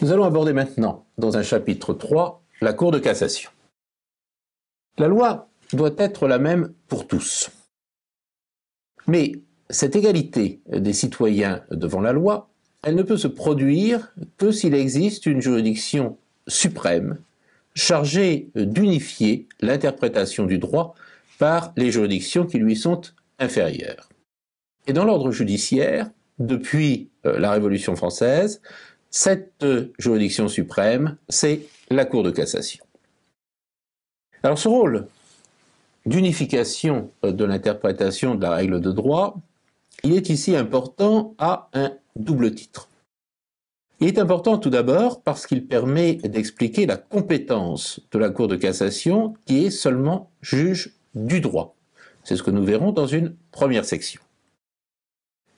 Nous allons aborder maintenant, dans un chapitre 3, la Cour de cassation. La loi doit être la même pour tous. Mais cette égalité des citoyens devant la loi, elle ne peut se produire que s'il existe une juridiction suprême chargée d'unifier l'interprétation du droit par les juridictions qui lui sont inférieures. Et dans l'ordre judiciaire, depuis la Révolution française, cette juridiction suprême, c'est la Cour de cassation. Alors ce rôle d'unification de l'interprétation de la règle de droit, il est ici important à un double titre. Il est important tout d'abord parce qu'il permet d'expliquer la compétence de la Cour de cassation qui est seulement juge du droit. C'est ce que nous verrons dans une première section.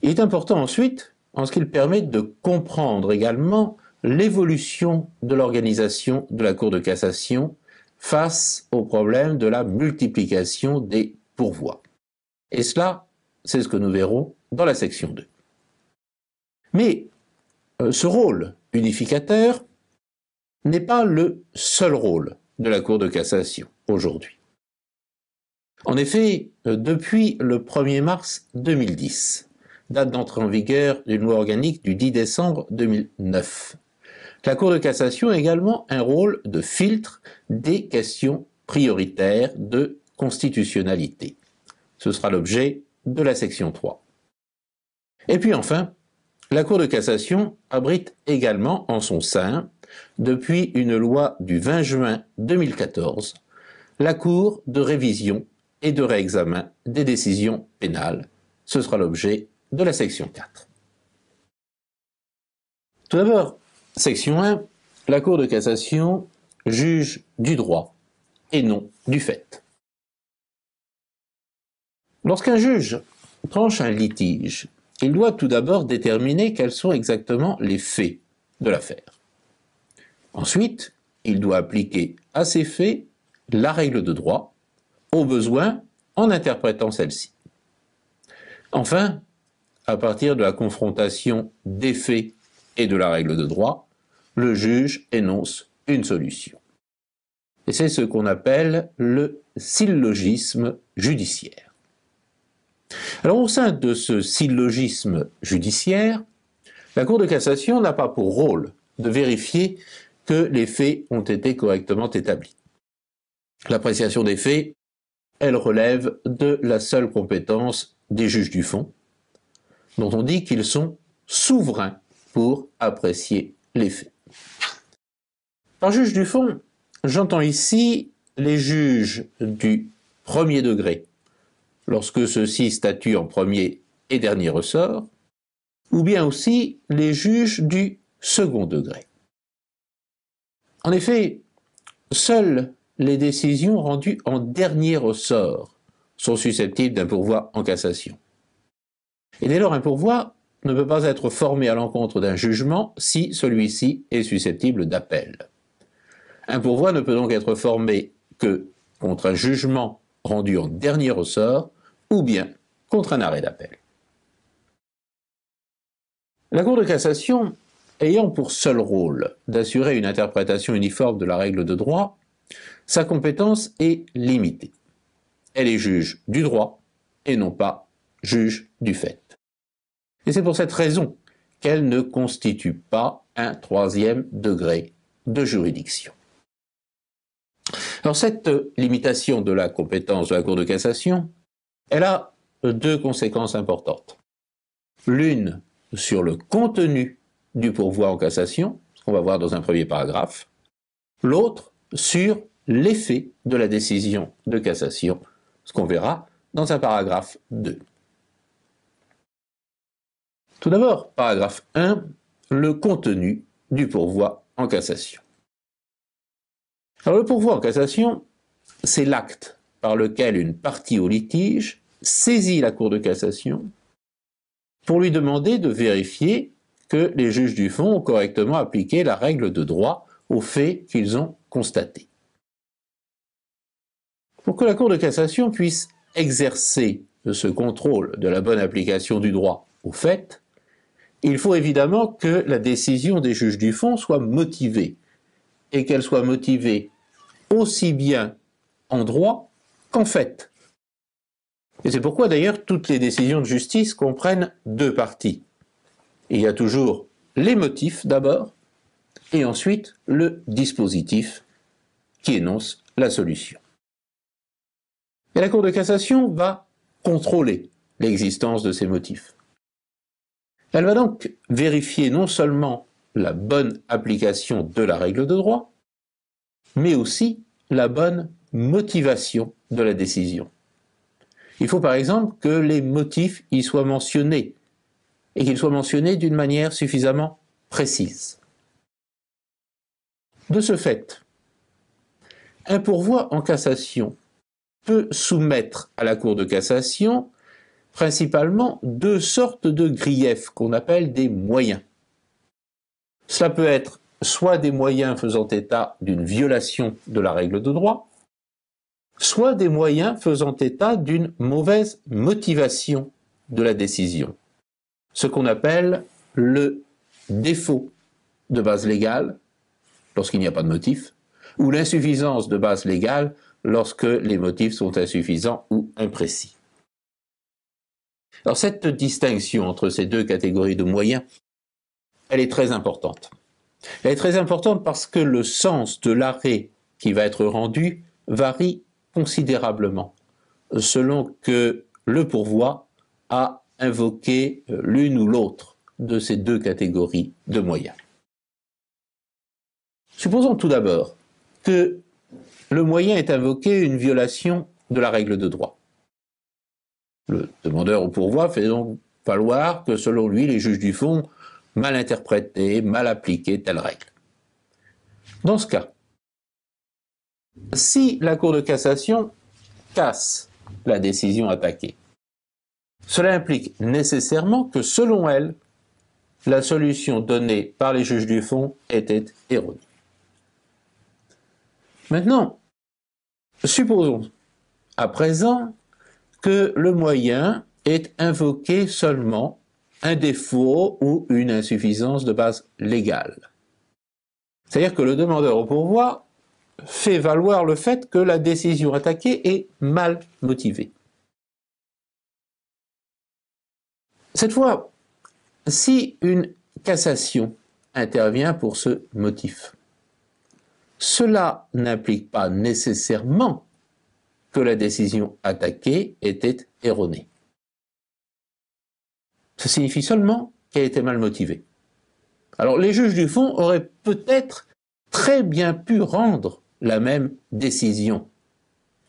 Il est important ensuite en ce qu'il permet de comprendre également l'évolution de l'organisation de la Cour de cassation face au problème de la multiplication des pourvois. Et cela, c'est ce que nous verrons dans la section 2. Mais ce rôle unificateur n'est pas le seul rôle de la Cour de cassation aujourd'hui. En effet, depuis le 1er mars 2010, date d'entrée en vigueur d'une loi organique du 10 décembre 2009, la Cour de cassation a également un rôle de filtre des questions prioritaires de constitutionnalité. Ce sera l'objet de la section 3. Et puis enfin, la Cour de cassation abrite également en son sein, depuis une loi du 20 juin 2014, la Cour de révision et de réexamen des décisions pénales. Ce sera l'objet de la section 4. Tout d'abord, section 1, la Cour de cassation juge du droit et non du fait. Lorsqu'un juge tranche un litige, il doit tout d'abord déterminer quels sont exactement les faits de l'affaire. Ensuite, il doit appliquer à ces faits la règle de droit, au besoin en interprétant celle-ci. Enfin, à partir de la confrontation des faits et de la règle de droit, le juge énonce une solution. Et c'est ce qu'on appelle le syllogisme judiciaire. Alors au sein de ce syllogisme judiciaire, la Cour de cassation n'a pas pour rôle de vérifier que les faits ont été correctement établis. L'appréciation des faits, elle relève de la seule compétence des juges du fond, dont on dit qu'ils sont souverains pour apprécier les faits. Par juge du fond, j'entends ici les juges du premier degré, lorsque ceux-ci statuent en premier et dernier ressort, ou bien aussi les juges du second degré. En effet, seules les décisions rendues en dernier ressort sont susceptibles d'un pourvoi en cassation. Et dès lors, un pourvoi ne peut pas être formé à l'encontre d'un jugement si celui-ci est susceptible d'appel. Un pourvoi ne peut donc être formé que contre un jugement rendu en dernier ressort ou bien contre un arrêt d'appel. La Cour de cassation, ayant pour seul rôle d'assurer une interprétation uniforme de la règle de droit, sa compétence est limitée. Elle est juge du droit et non pas juge du fait. Et c'est pour cette raison qu'elle ne constitue pas un troisième degré de juridiction. Alors cette limitation de la compétence de la Cour de cassation, elle a deux conséquences importantes. L'une sur le contenu du pourvoi en cassation, ce qu'on va voir dans un premier paragraphe. L'autre sur l'effet de la décision de cassation, ce qu'on verra dans un paragraphe 2. Tout d'abord, paragraphe 1, le contenu du pourvoi en cassation. Alors le pourvoi en cassation, c'est l'acte par lequel une partie au litige saisit la Cour de cassation pour lui demander de vérifier que les juges du fond ont correctement appliqué la règle de droit aux faits qu'ils ont constatés. Pour que la Cour de cassation puisse exercer ce contrôle de la bonne application du droit aux faits, il faut évidemment que la décision des juges du fond soit motivée, et qu'elle soit motivée aussi bien en droit qu'en fait. Et c'est pourquoi d'ailleurs toutes les décisions de justice comprennent deux parties. Il y a toujours les motifs d'abord, et ensuite le dispositif qui énonce la solution. Et la Cour de cassation va contrôler l'existence de ces motifs. Elle va donc vérifier non seulement la bonne application de la règle de droit, mais aussi la bonne motivation de la décision. Il faut par exemple que les motifs y soient mentionnés, et qu'ils soient mentionnés d'une manière suffisamment précise. De ce fait, un pourvoi en cassation peut soumettre à la Cour de cassation principalement deux sortes de griefs qu'on appelle des moyens. Cela peut être soit des moyens faisant état d'une violation de la règle de droit, soit des moyens faisant état d'une mauvaise motivation de la décision, ce qu'on appelle le défaut de base légale lorsqu'il n'y a pas de motif, ou l'insuffisance de base légale lorsque les motifs sont insuffisants ou imprécis. Alors cette distinction entre ces deux catégories de moyens, elle est très importante. Elle est très importante parce que le sens de l'arrêt qui va être rendu varie considérablement selon que le pourvoi a invoqué l'une ou l'autre de ces deux catégories de moyens. Supposons tout d'abord que le moyen ait invoqué une violation de la règle de droit. Le demandeur au pourvoi fait donc valoir que selon lui, les juges du fond mal interprété, mal appliqué telle règle. Dans ce cas, si la Cour de cassation casse la décision attaquée, cela implique nécessairement que, selon elle, la solution donnée par les juges du fond était erronée. Maintenant, supposons à présent que le moyen ait invoqué seulement un défaut ou une insuffisance de base légale. C'est-à-dire que le demandeur au pourvoi fait valoir le fait que la décision attaquée est mal motivée. Cette fois, si une cassation intervient pour ce motif, cela n'implique pas nécessairement que la décision attaquée était erronée. Ça signifie seulement qu'elle était mal motivée. Alors les juges du fond auraient peut-être très bien pu rendre la même décision.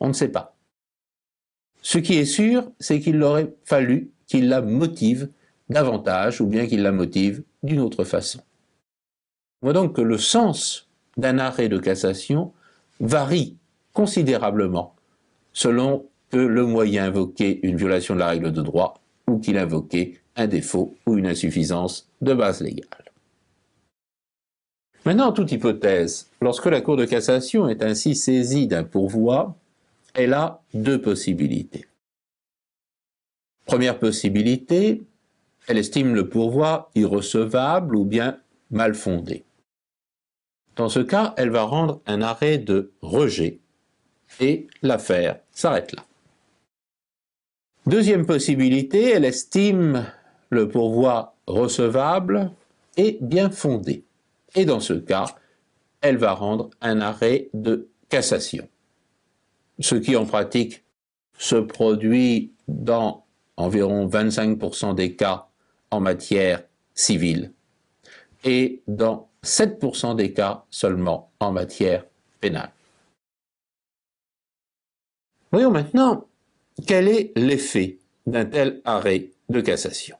On ne sait pas. Ce qui est sûr, c'est qu'il aurait fallu qu'il la motive davantage ou bien qu'il la motive d'une autre façon. On voit donc que le sens d'un arrêt de cassation varie considérablement selon que le moyen invoquait une violation de la règle de droit ou qu'il invoquait un défaut ou une insuffisance de base légale. Maintenant, en toute hypothèse, lorsque la Cour de cassation est ainsi saisie d'un pourvoi, elle a deux possibilités. Première possibilité, elle estime le pourvoi irrecevable ou bien mal fondé. Dans ce cas, elle va rendre un arrêt de rejet et l'affaire s'arrête là. Deuxième possibilité, elle estime le pourvoi recevable et bien fondé. Et dans ce cas, elle va rendre un arrêt de cassation. Ce qui en pratique se produit dans environ 25% des cas en matière civile et dans 7% des cas seulement en matière pénale. Voyons maintenant quel est l'effet d'un tel arrêt de cassation.